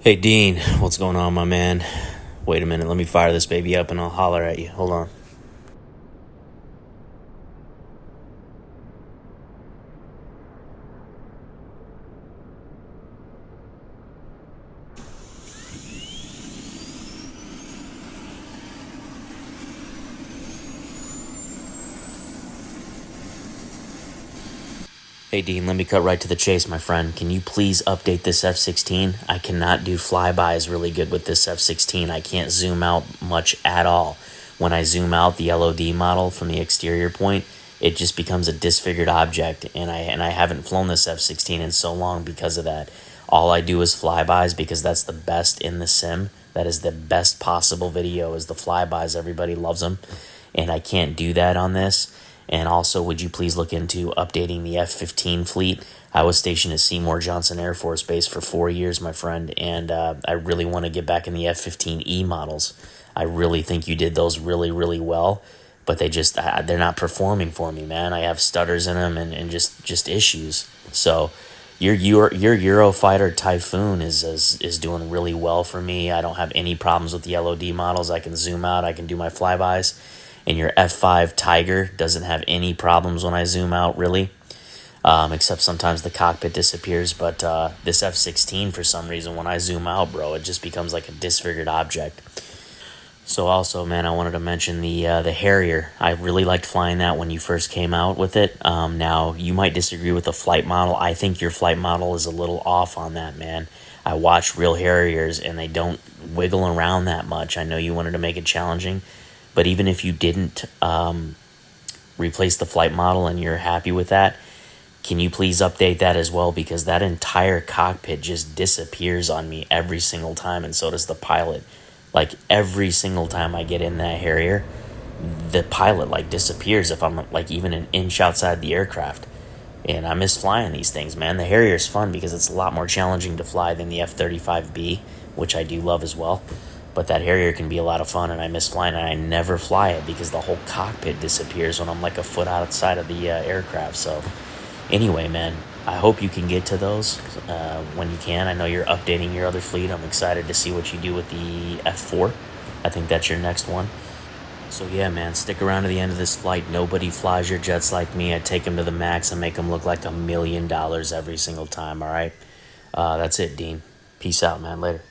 Hey Dean, what's going on, my man? Wait a minute, let me fire this baby up and I'll holler at you. Hold on. Hey Dean, let me cut right to the chase, my friend. Can you please update this F-16? I cannot do flybys really good with this F-16. I can't zoom out much at all. When I zoom out the LOD model from the exterior point, it just becomes a disfigured object, and I haven't flown this F-16 in so long because of that. All I do is flybys because that's the best in the sim. That is the best possible video is the flybys. Everybody loves them, and I can't do that on this. And also, would you please look into updating the F-15 fleet? I was stationed at Seymour Johnson Air Force Base for 4 years, my friend, and I really want to get back in the F-15E models. I really think you did those really, really well, but they're not performing for me, man. I have stutters in them and just issues. So your Eurofighter Typhoon is doing really well for me. I don't have any problems with the LOD models. I can zoom out. I can do my flybys. And your F-5 Tiger doesn't have any problems when I zoom out, really, except sometimes the cockpit disappears. But this F-16, for some reason, when I zoom out, bro, it just becomes like a disfigured object. So also, man, I wanted to mention the Harrier. I really liked flying that when you first came out with it. Now, you might disagree with the flight model. I think your flight model is a little off on that, man. I watch real Harriers, and they don't wiggle around that much. I know you wanted to make it challenging. But even if you didn't replace the flight model and you're happy with that, can you please update that as well? Because that entire cockpit just disappears on me every single time, and so does the pilot. Like, every single time I get in that Harrier, the pilot, like, disappears if I'm, like, even an inch outside the aircraft. And I miss flying these things, man. The Harrier's fun because it's a lot more challenging to fly than the F-35B, which I do love as well. But that Harrier can be a lot of fun, and I miss flying, and I never fly it because the whole cockpit disappears when I'm like a foot outside of the aircraft. So anyway, man, I hope you can get to those when you can. I know you're updating your other fleet. I'm excited to see what you do with the F4. I think that's your next one. So yeah, man, stick around to the end of this flight. Nobody flies your jets like me. I take them to the max and make them look like $1 million every single time, all right? That's it, Dean. Peace out, man. Later.